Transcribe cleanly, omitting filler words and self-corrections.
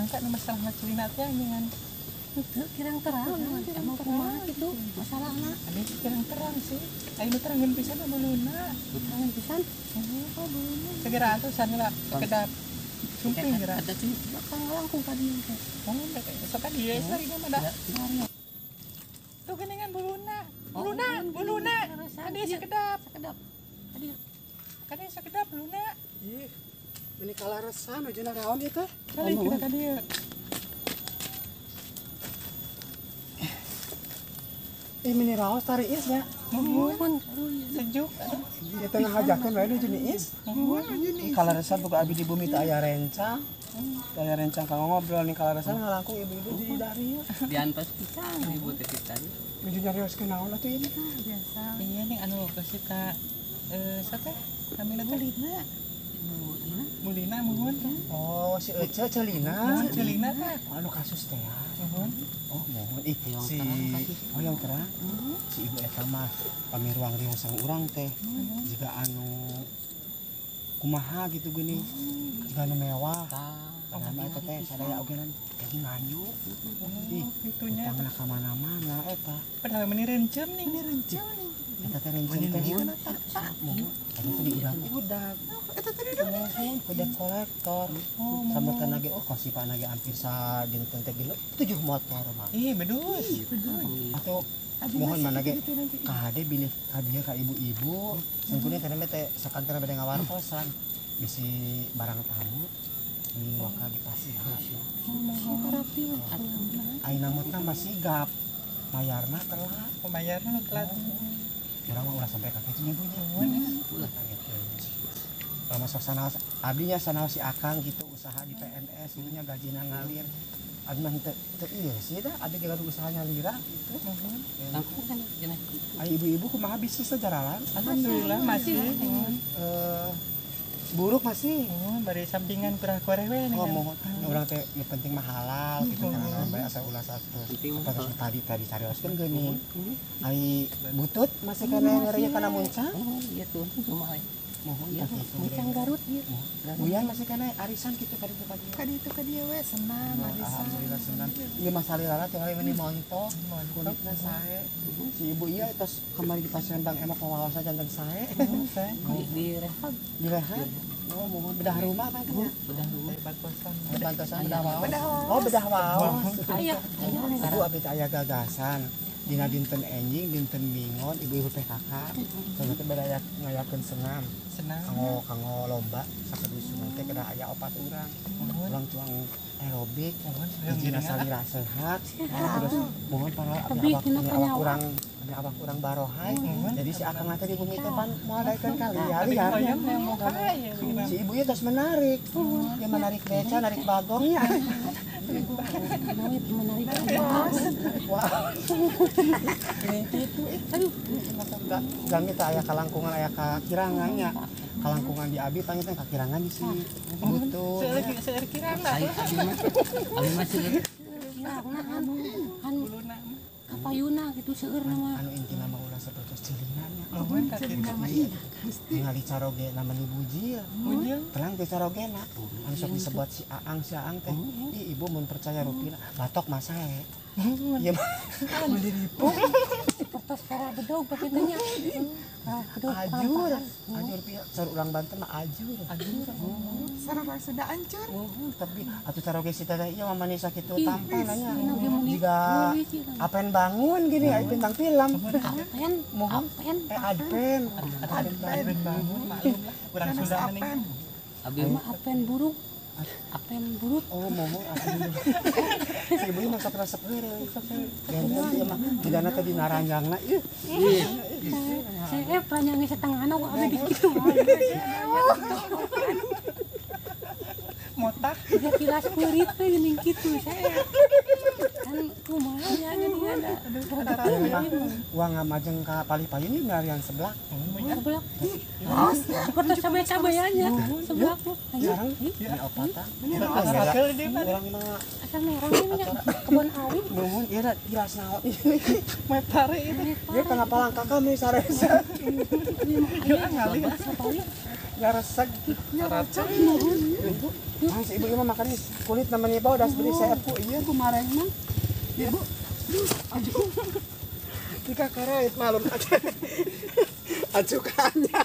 nyangka nu masalah celina teh anjeungan. Teu kirang terang, emang kumaha gitu masalahna. Ade kirang terang sih. Ayeuna terangeun pisan beuluna. Terangan pisan. Oh, beuluna. Segera atuh sanila sekedap sumping geura. Ada teh bakal langkung ka dieu teh. Oh, sok ka dieu sari mah da. Tuh geuningan beuluna. Beuluna. Ade sekedap. Adi Kade sekedap beuluna. Ih, ini kalarasan ujuna raon ieu teh. Kali kita ka dieu. Mini raos tari is ya. Muhun. Sejuk. Di tengah hajakeun wae nu jeuni is. Ini kalarasan buka abi di bumi teu aya rencang. Teu aya rencang kanggo ngobrol nih kalarasan ngalangkung ibu-ibu di dari. diantos pisan ibu teh tadi. Menuju nyarioskeun naon atuh ini? Biasa. Iya nih anu kasih ka sate namina teh Mulina muhun. Oh, si Ece Celina. Celina teh. Anu kasus teh ya. Muhun. Oh, mohon si yang terang. Si ibu eta mah pamiruang riung sang urang teh. Jika anu kumaha gitu geuning. Jika anu mewah. Padahal eta teh sadaya ogenan jadi nganyu. Ih, Itunya. utangna ka mana-mana eta. Padahal meni rencem nih. Eta teh renceng teh kenapa? Mohon. Eta teh diudag-udag. Eta teh mohon ku debt kolektor. Sambutan lagi kosipan lagi hampir sa dinten teh 7 motor mah. Ih, bedus. Atau mohon mana ge kade bilih ka dieu ka ibu-ibu. Sangkuna teh teh sakantara bade ngawartosan. Bisi barang tamu ning waka dipasihan. Ayeuna mutna masih gap. Bayarna telat. Pembayarnya telat. Urang mah ulah sampai ka kitu nya bunyi. Ulah kalau masuk sana abinya sana si Akang gitu usaha di PNS ibunya gajinya ngalir abi mah teu ieu sih dah abi juga usahanya lira gitu. Langkung kan jenah. Ai ibu-ibu kumaha bisnis jalan? Alhamdulillah masih. Buruk masih. Bari sampingan kurang korewe nih. Oh mohon urang teh yang penting mah halal gitu kan bae asal ulah satu. Terus tadi carioskeun geuning. Ai butut masih kana ngeureuyeuh kana muncang. Oh, iya tuh kumaha. Mohon Iya, muncang Garut ieu. Buyan masih kana arisan gitu ka ditu Ka dieu we senam arisan. Alhamdulillah senang. Ieu mah salilala teh hari meni montok. Kulitna sae. Si ibu ieu tos kamari di pasien Bang Emok wawasan janten sae. Di rehab. Direhab. Oh, mohon bedah rumah apa itu? Bedah rumah. Bantosan bedah waos. Oh, bedah waos. Aya. Ibu abis aya gagasan. Dina dinten enjing, dinten mingon, ibu-ibu PKK. Soalnya teh beda ngayakeun senam. Kanggo lomba sakedusun teh kada aya 4 urang. Urang tuang aerobik, hijina salira sehat. Terus mohon para abak urang barohai. Jadi si Akang teh di bumi teh pan moal daekeun kali ya liar. Si ibu ieu tos menarik. Dia menarik beca, narik bagong ya. Menarik aja. Wah. Itu aduh gangnya teh aya kalangkungan aya ka kirangan nya. Kalangkungan di abi tanya teh ka kirangan di si butuh. Seueur kirana. Abi mah seueur. Anu kapayuna gitu seueur nama. Anu intina mah ulah sapertos cilingannya. Nuhun ka kitu. Ningali caroge namanya bujil. Terang teh carogena. Anu sok disebut si Aang teh. Ih ibu mun percaya rupina batok mah sae. Ieu mah mun diripu. Kertas para bedog pakai tanya. Ajur pieu sareng urang Banten mah ajur. Sareng sudah hancur. Tapi atuh caroge si teh ieu mah manis sakitu tampananya. Jika apen bangun gini aya bintang film. Apen, Mohon adpen. Adpen bangun maklum lah. Kurang Sunda nih. Abi mah apen buruk. Apen buruk. Oh, mohon adpen. Si ibu mah sok resep heureuy. Genteng ieu mah didana teh dina ranjangna. Ih. Saya panjang setengah anak abi dikitu. Motak. 3 kilas kulit teh geuning kitu saya. Kan kumaha ya geuning ada. Uang ngamajeng ka palih-palih ini ngarian sebelah. Sebelah. Seperti cabai-cabayanya. Sebelah tuh. Sekarang di opatan. Akel di mana? Orang mah Asal merah ini nya kebun awi. mohon ieu da jelas naon. Metare itu. Ieu kenapa langkah kami saresa. Yuk ngali. Sapali. Ngareseg. Nyaracak mohon. Ah, si ibu mah makan nih kulit namanya bau das beli saya aku iya Kemarin mah ibu. Aduh. Tika karait malum. Acukannya.